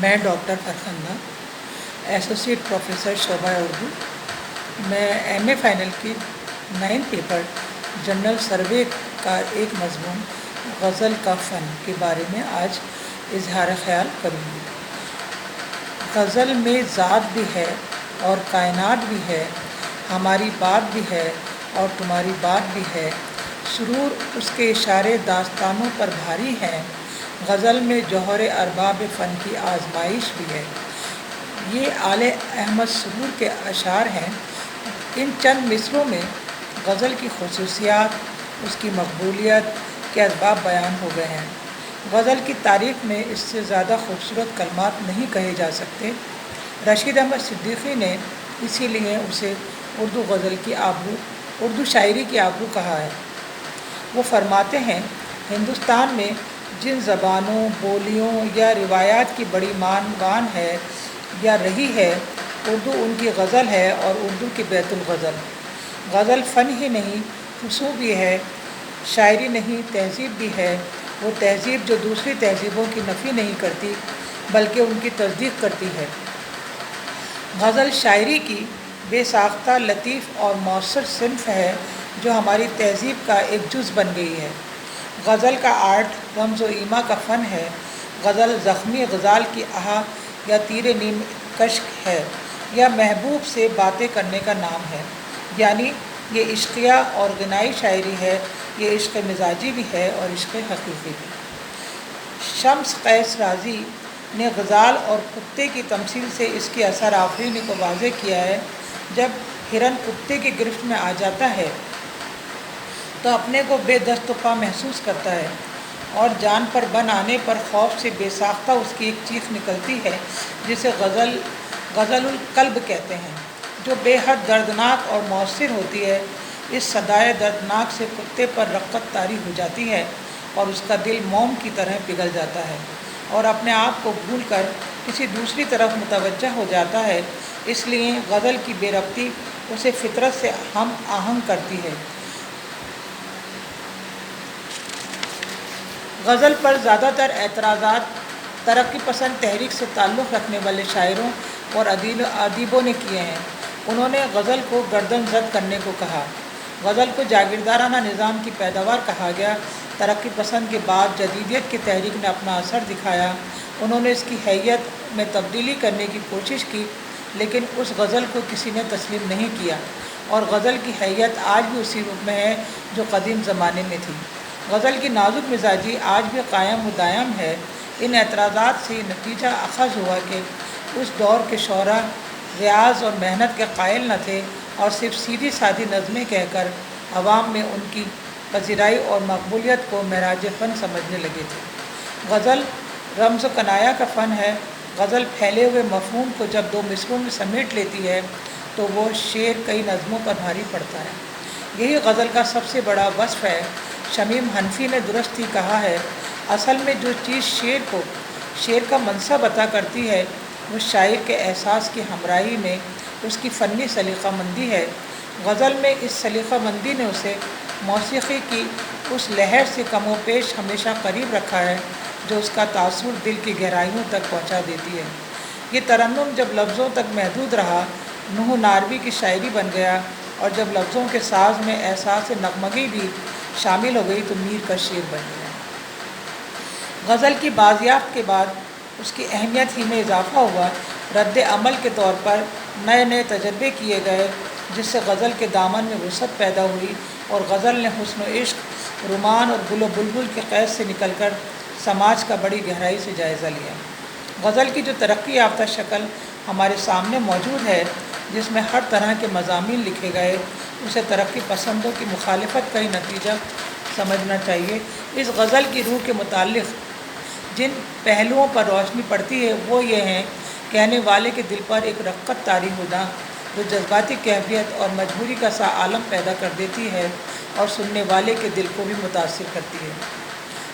میں doctor Farkhanda associate professor شعبہ اردو. میں ایم اے فائنل کی 9 پیپر جنرل سروے کا ایک مضمون غزل کا فن کے بارے میں آج اظہار خیال کروں گی. غزل میں ذات بھی ہے اور کائنات بھی ہے، ہماری بات بھی ہے اور تمہاری بات بھی ہے، سرور اس کے اشارے داستانوں پر بھاری ہیں، غزل میں جوہر ارباب فن کی آزمائش بھی ہے. یہ آل احمد سرور کے اشعار ہیں. ان چند مصروں میں غزل کی خصوصیات، اس کی مقبولیت کے اسباب بیان ہو گئے ہیں. غزل کی تعریف میں اس سے زیادہ خوبصورت کلمات نہیں کہے جا سکتے. رشید احمد صدیقی نے اسی لیے اسے اردو شاعری کی آبرو کہا ہے. وہ فرماتے ہیں، ہندوستان میں جن زبانوں، بولیوں یا روایات کی بڑی وان ہے یا رہی ہے، اردو ان کی غزل ہے اور اردو کی بیت الغزل. غزل فن ہی نہیں، فصوح بھی ہے، شاعری نہیں، تہذیب بھی ہے. وہ تہذیب جو دوسری تہذیبوں کی نفی نہیں کرتی بلکہ ان کی تصدیق کرتی ہے. غزل شاعری کی بے ساختہ، لطیف اور مؤثر صنف ہے جو ہماری تہذیب کا ایک جز بن گئی ہے. غزل کا آرٹ رمز و ایما کا فن ہے. غزل زخمی غزال کی آہ یا تیر نیم کشک ہے یا محبوب سے باتیں کرنے کا نام ہے. یعنی یہ عشقیہ اور غنائی شاعری ہے، یہ عشق مزاجی بھی ہے اور عشق حقیقی بھی. شمس قیس رازی نے غزال اور کتے کی تمثیل سے اس کی اثر آفرینی کو واضح کیا ہے. جب ہرن کتے کی گرفت میں آ جاتا ہے تو اپنے کو بے دست و پا محسوس کرتا ہے اور جان پر بن آنے پر خوف سے بے ساختہ اس کی ایک چیخ نکلتی ہے جسے غزل القلب کہتے ہیں، جو بے حد دردناک اور مؤثر ہوتی ہے. اس صدائے دردناک سے کتے پر رقت طاری ہو جاتی ہے اور اس کا دل موم کی طرح پگھل جاتا ہے اور اپنے آپ کو بھول کر کسی دوسری طرف متوجہ ہو جاتا ہے. اس لیے غزل کی بے ربطی اسے فطرت سے ہم آہنگ کرتی ہے. غزل پر زیادہ تر اعتراضات ترقی پسند تحریک سے تعلق رکھنے والے شاعروں اور ادیبوں نے کیے ہیں. انہوں نے غزل کو گردن زد کرنے کو کہا. غزل کو جاگیردارانہ نظام کی پیداوار کہا گیا. ترقی پسند کے بعد جدیدیت کی تحریک نے اپنا اثر دکھایا. انہوں نے اس کی حیت میں تبدیلی کرنے کی کوشش کی، لیکن اس غزل کو کسی نے تسلیم نہیں کیا اور غزل کی حیت آج بھی اسی روپ میں ہے جو قدیم زمانے میں تھی. غزل کی نازک مزاجی آج بھی قائم و دائم ہے. ان اعتراضات سے یہ نتیجہ اخذ ہوا کہ اس دور کے شعراء ریاض اور محنت کے قائل نہ تھے اور صرف سیدھی سادھی نظمیں کہہ کر عوام میں ان کی پذیرائی اور مقبولیت کو معراج فن سمجھنے لگے تھے. غزل رمز و کنایہ کا فن ہے. غزل پھیلے ہوئے مفہوم کو جب 2 مصروں میں سمیٹ لیتی ہے تو وہ شعر کئی نظموں پر بھاری پڑتا ہے. یہی غزل کا سب سے بڑا وصف ہے. شمیم حنفی نے درست ہی کہا ہے، اصل میں جو چیز شعر کا منصب عطا کرتی ہے وہ شاعر کے احساس کی ہمراہی میں اس کی فنی سلیقہ مندی ہے. غزل میں اس سلیقہ مندی نے اسے موسیقی کی اس لہر سے کم و بیش ہمیشہ قریب رکھا ہے جو اس کا تاثر دل کی گہرائیوں تک پہنچا دیتی ہے. یہ ترنم جب لفظوں تک محدود رہا، نوح ناروی کی شاعری بن گیا، اور جب لفظوں کے ساز میں احساس نغمگی بھی شامل ہو گئی تو میر کا شعر بن گیا. غزل کی بازیافت کے بعد اس کی اہمیت ہی میں اضافہ ہوا. رد عمل کے طور پر نئے تجربے کیے گئے جس سے غزل کے دامن میں وسعت پیدا ہوئی اور غزل نے حسن و عشق، رومان اور گل و بلبل کے قید سے نکل کر سماج کا بڑی گہرائی سے جائزہ لیا. غزل کی جو ترقی یافتہ شکل ہمارے سامنے موجود ہے، جس میں ہر طرح کے مضامین لکھے گئے، اسے ترقی پسندوں کی مخالفت کا ہی نتیجہ سمجھنا چاہیے. اس غزل کی روح کے متعلق جن پہلوؤں پر روشنی پڑتی ہے وہ یہ ہیں، کہنے والے کے دل پر ایک رقت طاری ہونا جو جذباتی کیفیت اور مجبوری کا سا عالم پیدا کر دیتی ہے اور سننے والے کے دل کو بھی متاثر کرتی ہے.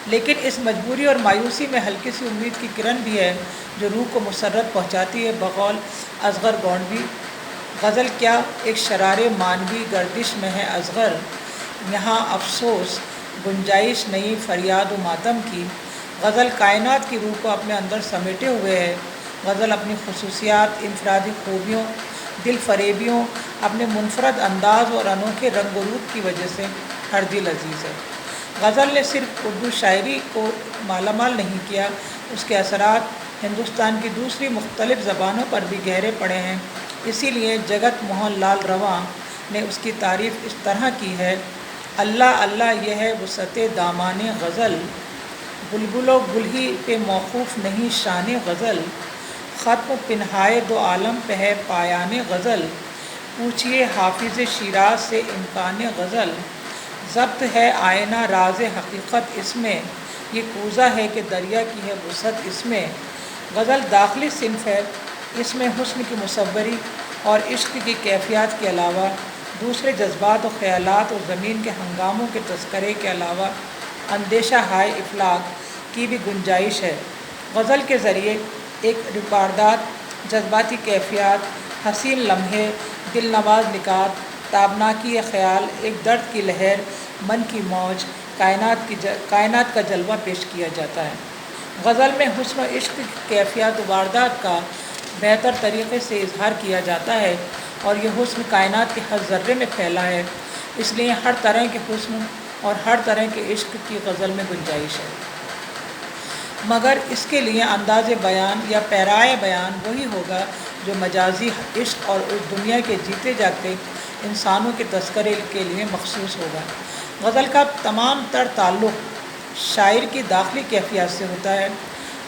لیکن اس مجبوری اور مایوسی میں ہلکی سی امید کی کرن بھی ہے جو روح کو مسرت پہنچاتی ہے. بقول اصغر گونڈوی، غزل کیا ایک شرار مانوی گردش میں ہے اصغر، یہاں افسوس گنجائش نہیں فریاد و ماتم کی، غزل کائنات کی روح کو اپنے اندر سمیٹے ہوئے ہے۔ غزل اپنی خصوصیات، انفرادی خوبیوں، دل فریبیوں، اپنے منفرد انداز اور انوکھے رنگ و روپ کی وجہ سے ہر دل عزیز ہے۔ غزل نے صرف اردو شاعری کو مالا مال نہیں کیا، اس کے اثرات ہندوستان کی دوسری مختلف زبانوں پر بھی گہرے پڑے ہیں۔ اسی لیے جگت موہن لال رواں نے اس کی تعریف اس طرح کی ہے: اللہ اللہ یہ ہے وسعت دامان غزل، بلبل و گل ہی پہ موقوف نہیں شان غزل، ختم پنہائے دو عالم پہ ہے پایان غزل، پوچھئے حافظ شیراز سے امکان غزل، ضبط ہے آئینہ راز حقیقت اس میں، یہ کوزہ ہے کہ دریا کی ہے وسعت اس میں۔ غزل داخلی صنف ہے، اس میں حسن کی مصوری اور عشق کی کیفیات کے علاوہ دوسرے جذبات و خیالات اور زمین کے ہنگاموں کے تذکرے کے علاوہ اندیشہ ہائے افلاک کی بھی گنجائش ہے۔ غزل کے ذریعے ایک ریکارڈات، جذباتی کیفیات، حسین لمحے، دل نواز نکات، تابناکی خیال، ایک درد کی لہر، من کی موج، کائنات کا جلوہ پیش کیا جاتا ہے۔ غزل میں حسن و عشق کی کیفیات و واردات کا بہتر طریقے سے اظہار کیا جاتا ہے، اور یہ حسن کائنات کے ہر ذرے میں پھیلا ہے، اس لیے ہر طرح کے حسن اور ہر طرح کے عشق کی غزل میں گنجائش ہے۔ مگر اس کے لیے انداز بیان یا پیرائے بیان وہی ہوگا جو مجازی عشق اور اس دنیا کے جیتے جاگتے انسانوں کے تذکرے کے لیے مخصوص ہوگا۔ غزل کا تمام تر تعلق شاعر کی داخلی کیفیات سے ہوتا ہے،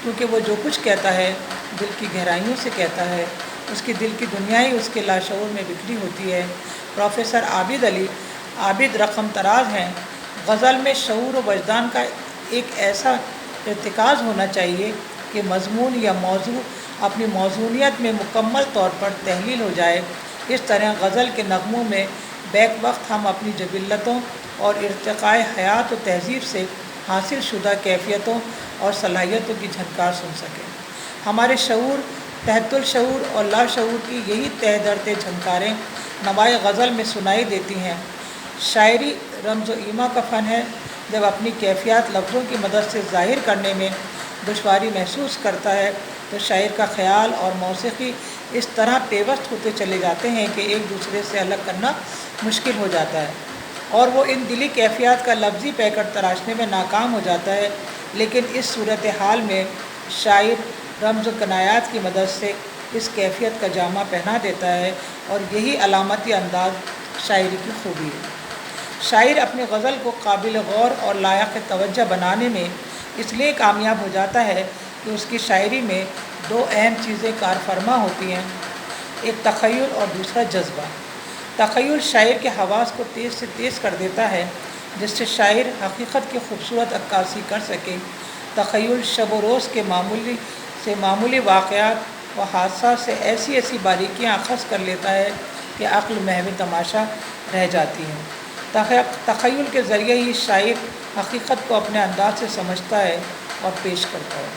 کیونکہ وہ جو کچھ کہتا ہے دل کی گہرائیوں سے کہتا ہے، اس کی دل کی دنیا ہی اس کے لاشعور میں بکھری ہوتی ہے۔ پروفیسر عابد رقم طراز ہیں: غزل میں شعور و وجدان کا ایک ایسا ارتکاز ہونا چاہیے کہ مضمون یا موضوع اپنی موزونیت میں مکمل طور پر تحلیل ہو جائے۔ اس طرح غزل کے نغموں میں بیک وقت ہم اپنی جبلتوں اور ارتقاء حیات و تہذیب سے حاصل شدہ کیفیتوں اور صلاحیتوں کی جھنکار سن سکیں۔ ہمارے شعور، تحت الشعور اور لاشعور کی یہی تہ در تہ جھنکاریں نوائے غزل میں سنائی دیتی ہیں۔ شاعری رمز و ایما کا فن ہے۔ جب اپنی کیفیات لفظوں کی مدد سے ظاہر کرنے میں دشواری محسوس کرتا ہے تو شاعر کا خیال اور موسیقی اس طرح پیوست ہوتے چلے جاتے ہیں کہ ایک دوسرے سے الگ کرنا مشکل ہو جاتا ہے، اور وہ ان دلی کیفیات کا لفظی پیکٹ تراشنے میں ناکام ہو جاتا ہے۔ لیکن اس صورتحال میں شاعر رمز و کنایات کی مدد سے اس کیفیت کا جامہ پہنا دیتا ہے، اور یہی علامتی انداز شاعری کی خوبی ہے۔ شاعر اپنی غزل کو قابل غور اور لائق توجہ بنانے میں اس لیے کامیاب ہو جاتا ہے کہ اس کی شاعری میں دو اہم چیزیں کار فرما ہوتی ہیں: ایک تخیل اور دوسرا جذبہ۔ تخیل شاعر کے حواس کو تیز سے تیز کر دیتا ہے، جس سے شاعر حقیقت کی خوبصورت عکاسی کر سکے۔ تخیل شب و روز کے معمولی واقعات و حادثات سے ایسی باریکیاں اخذ کر لیتا ہے کہ عقل محو تماشا رہ جاتی ہے۔ تخیل کے ذریعے ہی شاعر حقیقت کو اپنے انداز سے سمجھتا ہے اور پیش کرتا ہے۔